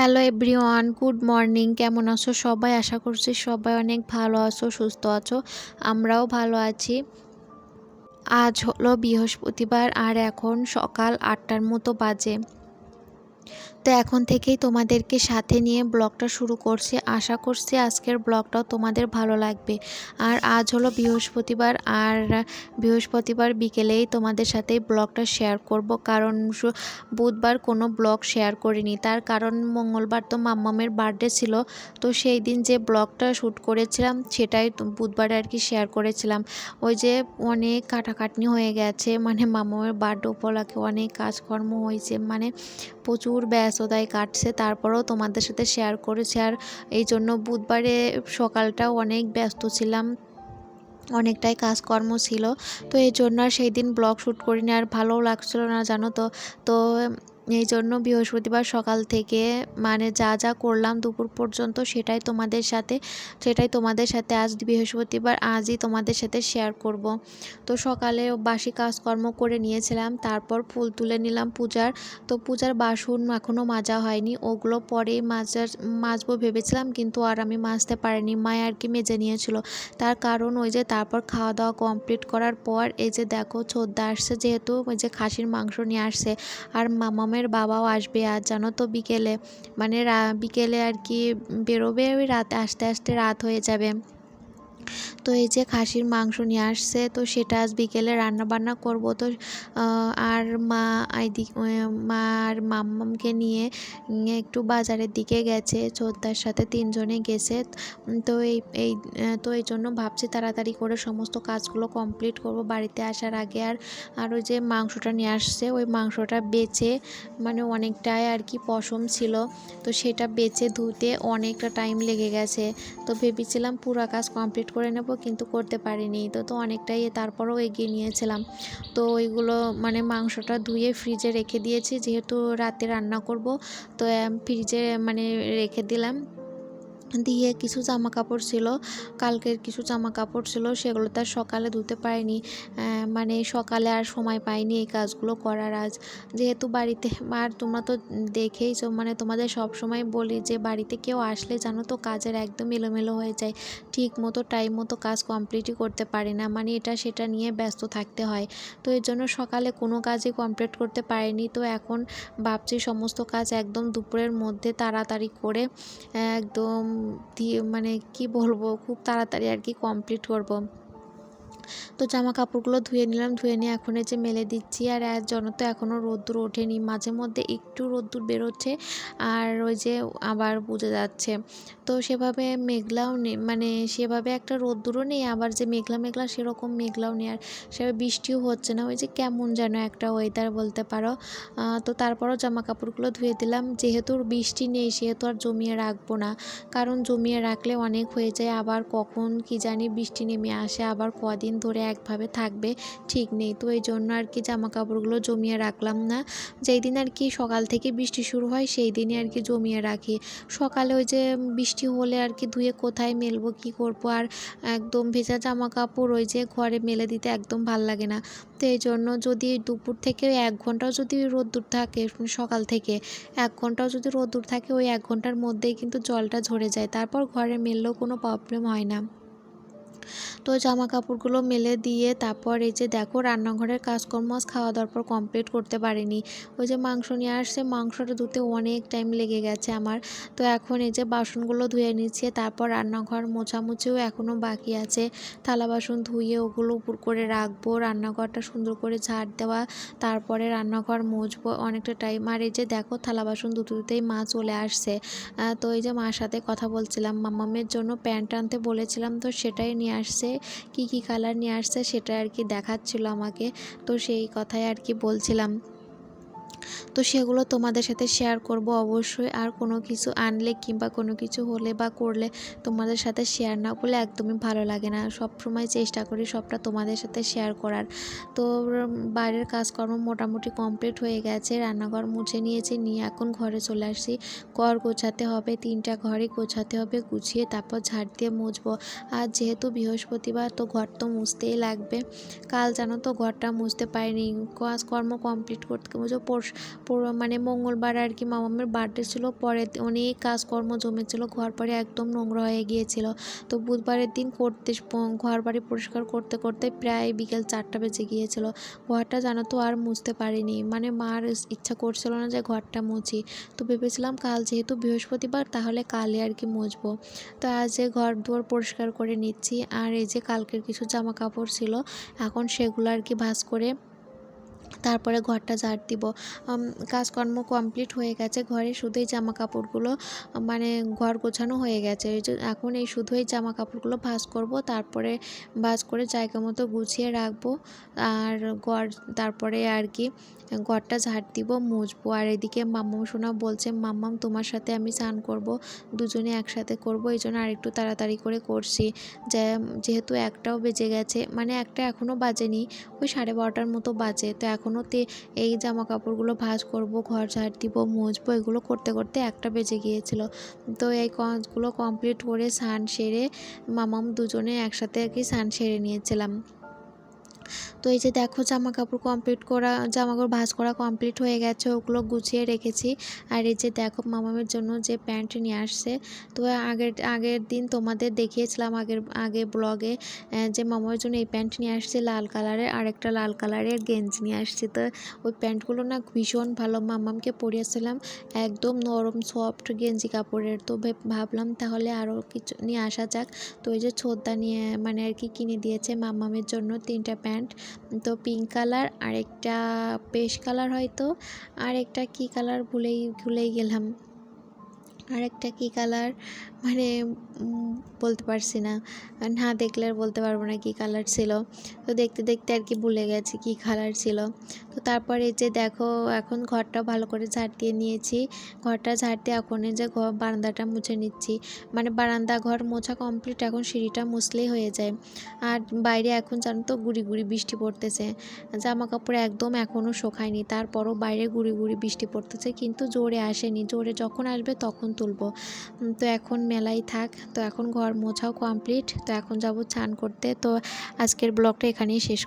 Hello everyone, good morning. কেমন আছো সবাই? আশা করছি সবাই অনেক ভালো আছো, সুস্থ আছো। আমরাও ভালো আছি। আজ হলো বৃহস্পতিবার আর এখন সকাল 8টার মতো বাজে। তো এখন থেকেই তোমাদেরকে সাথে নিয়ে ব্লগটা শুরু করছি। আশা করছি আজকের ব্লগটাও তোমাদের ভালো লাগবে। আর আজ হলো বৃহস্পতিবার, আর বৃহস্পতিবার বিকেলেই তোমাদের সাথে ব্লগটা শেয়ার করব, কারণ বুধবার কোনো ব্লগ শেয়ার করিনি। তার কারণ মঙ্গলবার তো মাম্মামের বার্থডে ছিল, তো সেই দিন যে ব্লগটা শ্যুট করেছিলাম সেটাই বুধবারে আর কি শেয়ার করেছিলাম। ওই যে অনেক কাটাকাটনি হয়ে গেছে, মানে মাম্মামের বার্থডে উপলক্ষে অনেক কাজকর্ম হয়েছে, মানে প্রচুর ব্যস্ততায় কাটছে। তারপরেও তোমাদের সাথে শেয়ার করেছি। আর এই জন্য বুধবারে সকালটাও অনেক ব্যস্ত ছিলাম, অনেকটাই কাজকর্ম ছিল। তো এই জন্য আর সেই দিন ব্লগ শ্যুট করিনি, আর ভালোও লাগছিল না, জানো তো। তো এই জন্য বৃহস্পতিবার সকাল থেকে মানে যা যা করলাম দুপুর পর্যন্ত সেটাই তোমাদের সাথে আজ বৃহস্পতিবার আজই তোমাদের সাথে শেয়ার করব। তো সকালে বাসি কাজকর্ম করে নিয়েছিলাম, তারপর ফুল তুলে নিলাম পূজার। তো পূজার বাসন এখনও মাজা হয়নি, ওগুলো পরেই মাজবো ভেবেছিলাম, কিন্তু আর আমি মাজতে পারিনি, মায়ে আর কি মেজে নিয়েছিল। তার কারণ ওই যে তারপর খাওয়া দাওয়া কমপ্লিট করার পর এই যে দেখো ছোদ্দা আসছে, যেহেতু ওই যে খাসির মাংস নিয়ে আসছে। আর মামামের বাবাও আসবে আজ, জানো তো, বিকেলে, মানে বিকেলে আর কি বেরোবে, ওই রাত আস্তে আস্তে রাত হয়ে যাবে। তো এই যে খাসির মাংস নিয়ে আসছে, তো সেটা আজ বিকেলে রান্না বান্না করব। তো আর মা আর মাম্মামকে নিয়ে একটু বাজারের দিকে গেছে, ছোদ্দার সাথে তিনজনে গেছে। তো এই জন্য ভাবছি তাড়াতাড়ি করে সমস্ত কাজগুলো কমপ্লিট করব বাড়িতে আসার আগে। আর ওই যে মাংসটা নিয়ে আসছে, ওই মাংসটা বেচে, মানে অনেকটাই আর কি পশম ছিল, তো সেটা বেচে ধুতে অনেকটা টাইম লেগে গেছে। তো ভেবেছিলাম পুরো কাজ কমপ্লিট করে নেব, কিন্তু করতে পারিনি। তো অনেকটাই তারপরেও এগিয়ে নিয়েছিলাম। তো ওইগুলো মানে মাংসটা ধুয়ে ফ্রিজে রেখে দিয়েছি, যেহেতু রাতে রান্না করব। তো ফ্রিজে মানে রেখে দিলাম। দিয়ে কিছু জামা কাপড় ছিল, কালকের কিছু জামা কাপড় ছিল, সেগুলো তো আর সকালে ধুতে পারিনি, মানে সকালে আর সময় পাইনি এই কাজগুলো করার আজ, যেহেতু বাড়িতে। আর তোমরা তো দেখেইছো, মানে তোমাদের সব সময় বলি যে বাড়িতে কেউ আসলে জানো তো কাজের একদম এলোমেলো হয়ে যায়, ঠিক মতো টাইম মতো কাজ কমপ্লিটই করতে পারি না, মানে এটা সেটা নিয়ে ব্যস্ত থাকতে হয়। তো এর জন্য সকালে কোনো কাজই কমপ্লিট করতে পারিনি। তো এখন ভাবছি সমস্ত কাজ একদম দুপুরের মধ্যে তাড়াতাড়ি করে একদম মানে কি বলবো, খুব তাড়াতাড়ি আর কি কমপ্লিট করব। তো জামা কাপড়গুলো ধুয়ে নিলাম, ধুয়ে নিয়ে এখন এই যে মেলে দিচ্ছি। আর জানো তো এখনও রোদ্দুর ওঠেনি, মাঝে মধ্যে একটু রোদ্দুর বেরোচ্ছে, আর ওই যে আবার বুঝে যাচ্ছে। তো সেভাবে মেঘলাও নেই, মানে সেভাবে একটা রোদ্দুরও নেই, আবার যে মেঘলা মেঘলা সেরকম মেঘলাও নেই, আর সেভাবে বৃষ্টিও হচ্ছে না, ওই যে কেমন যেন একটা ওয়েদার বলতে পারো। তো তারপরও জামা কাপড়গুলো ধুয়ে দিলাম, যেহেতু বৃষ্টি নেই সেহেতু আর জমিয়ে রাখবো না, কারণ জমিয়ে রাখলে অনেক হয়ে যায়, আবার কখন কি জানি বৃষ্টি নেমে আসে, আবার কদিন ধরে একভাবে থাকবে ঠিক নেই। তো এই জন্য আর কি জামা কাপড়গুলো জমিয়ে রাখলাম না, যেই দিন আর কি সকাল থেকে বৃষ্টি শুরু হয় সেই দিনই আর কি জমিয়ে রাখি। সকালে ওই যে বৃষ্টি হলে আর কি ধুয়ে কোথায় মেলবো, কি করব, আর একদম ভেজা জামা কাপড় ওই যে ঘরে মেলে দিতে একদম ভাল লাগে না। তো এই জন্য যদি দুপুর থেকে 1 ঘন্টাও যদি রোদ্দুর থাকে, সকাল থেকে 1 ঘন্টাও যদি রোদ্দুর থাকে, ওই 1 ঘন্টার মধ্যেই কিন্তু জলটা ঝরে যায়, তারপর ঘরে মেললেও কোনো প্রবলেম হয় না। তো জামা কাপড়গুলো মেলে দিয়ে তারপর এই যে দেখো রান্নাঘরের কাজকর্ম খাওয়া দাওয়ার পর কমপ্লিট করতে পারিনি। ওই যে মাংস নিয়ে আসছে, মাংসটা ধুতে অনেক টাইম লেগে গেছে আমার। তো এখন এই যে বাসনগুলো ধুয়ে নিচ্ছে, তারপর রান্নাঘর মোছামুছিও এখনও বাকি আছে, থালা বাসন ধুয়ে ওগুলো উপর করে রাখবো, রান্নাঘরটা সুন্দর করে ঝাড় দেওয়া, তারপরে রান্নাঘর মুছবো, অনেকটা টাইম। আর এই যে দেখো থালা বাসন ধুতে ধুতেই মা চলে আসছে। তো এই যে মার সাথে কথা বলছিলাম, মামামের জন্য প্যান্ট আনতে বলেছিলাম, তো সেটাই নিয়ে আসছে। কি কি কালার নিয়ে আসছে সেটা আর কি দেখাচ্ছিল আমাকে, তো সেই কথাই আর কি বলছিলাম। তো সেগুলো তোমাদের সাথে শেয়ার করব অবশ্যই। আর কোনো কিছু আনলে কিংবা কোনো কিছু হলে বা করলে তোমাদের সাথে শেয়ার না করলে একদমই ভালো লাগে না, সব সময় চেষ্টা করি সবটা তোমাদের সাথে শেয়ার করার। তো বাইরের কাজকর্ম মোটামুটি কমপ্লিট হয়ে গেছে, রান্নাঘর মুছে নিয়েছি, নিয়ে এখন ঘরে চলে আসছি। ঘর গোছাতে হবে, 3টা ঘরই গোছাতে হবে, গুছিয়ে তারপর ঝাড় দিয়ে মুছবো। আর যেহেতু বৃহস্পতিবার তো ঘর তো মুছতেই লাগবে। কাল জানো তো ঘরটা মুছতে পারিনি, কাজকর্ম কমপ্লিট করতে মুছে পুরো মানে মঙ্গলবার আর কি মামামের বার্থডে ছিল, পরে অনেক কাজকর্ম জমেছিল, ঘর বাড়ি একদম নোংরা হয়ে গিয়েছিল। তো বুধবারের দিন ঘর বাড়ি পরিষ্কার করতে করতে প্রায় বিকেল 4টা বেজে গিয়েছিল। ঘরটা জানো তো আর মুছতে পারিনি, মানে মার ইচ্ছা করছিল না যে ঘরটা মুছি। তো ভেবেছিলাম কাল যেহেতু বৃহস্পতিবার তাহলে কালই আর কি মুছবো। তো আজ যে ঘর দুয়ার পরিষ্কার করে নিচ্ছি, আর এই যে কালকের কিছু জামা কাপড় ছিল এখন সেগুলো আর কি ভাঁজ করে তারপরে ঘরটা ঝাড় দিব। কাজকর্ম কমপ্লিট হয়ে গেছে, ঘরে শুধুই জামা কাপড়গুলো মানে ঘর গোছানো হয়ে গেছে। এই যে এখন এই শুধু এই জামা কাপড়গুলো ভাঁজ করব, তারপরে ভাঁজ করে জায়গা মতো গুছিয়ে রাখবো। আর তারপরে আর কি ঘরটা ঝাড় দিব, মুছবো। আর এদিকে মাম্মাম সোনা বলছে মাম্মাম তোমার সাথে আমি স্নান করব, দুজনে একসাথে করব, এই জন্য আরেকটু তাড়াতাড়ি করে করছি। যেহেতু 1টাও বেজে গেছে, মানে 1টা এখনও বাজেনি, ওই 12:30টার মতো বাজে। তো এখনও এই জামা কাপড়গুলো ভাঁজ করব, ঘর ঝাড় দিব, মুছবো, এগুলো করতে করতে 1টা বেজে গিয়েছিল। তো এই কাজগুলো কমপ্লিট করে স্নান সেরে মামাম দুজনে একসাথে আর কি স্নান সেরে নিয়েছিলাম। তো এই যে দেখো জামা কাপড় ভাঁজ করা কমপ্লিট হয়ে গেছে, ওগুলো গুছিয়ে রেখেছি। আর এই যে দেখো মামামের জন্য যে প্যান্ট নিয়ে আসছে, তো আগের দিন তোমাদের দেখিয়েছিলাম আগে ব্লগে যে মামামের জন্য এই প্যান্ট নিয়ে আসছে লাল কালারের, আর একটা লাল কালারের গেঞ্জি নিয়ে আসছে। তো ওই প্যান্টগুলো না ভীষণ ভালো, মামামকে পরিয়েছিলাম, একদম নরম সফট গেঞ্জি কাপড়ের। তো ভাবলাম তাহলে আরও কিছু নিয়ে আসা যাক। তো এই যে ছোটদা নিয়ে মানে আর কি কিনে দিয়েছে মামামের জন্য 3টা প্যান্ট। তো পিঙ্ক কালার, আরেকটা পেশ কালার হয়তো, আরেকটা কি কালার ভুলেই গেলাম, আরেকটা কি কালার মানে বলতে পারছি না, না দেখলে আর বলতে পারবো না কি কালার ছিল। তো দেখতে দেখতে আর কি ভুলে গেছি কি কালার ছিল। তো তারপরে এই যে দেখো এখন ঘরটা ভালো করে ঝাড় দিয়ে নিয়েছি। ঘরটা ঝাড় দিয়ে এখন এই যে বারান্দাটা মুছে নিচ্ছি, মানে বারান্দা ঘর মোছা কমপ্লিট, এখন সিঁড়িটা মুছলেই হয়ে যায়। আর বাইরে এখন জানো তো গুড়ি গুড়ি বৃষ্টি পড়তেছে, জামা কাপড় একদম এখনও শোকায়নি, তারপরও বাইরে গুড়ি গুড়ি বৃষ্টি পড়তেছে, কিন্তু জোরে আসেনি, জোরে যখন আসবে তখন তুলবো। তো এখন মেলাই থাক। তো এখন ঘর মোছাও কমপ্লিট, তো এখন যাব স্নান করতে। তো আজকের ব্লগটা এখানেই শেষ।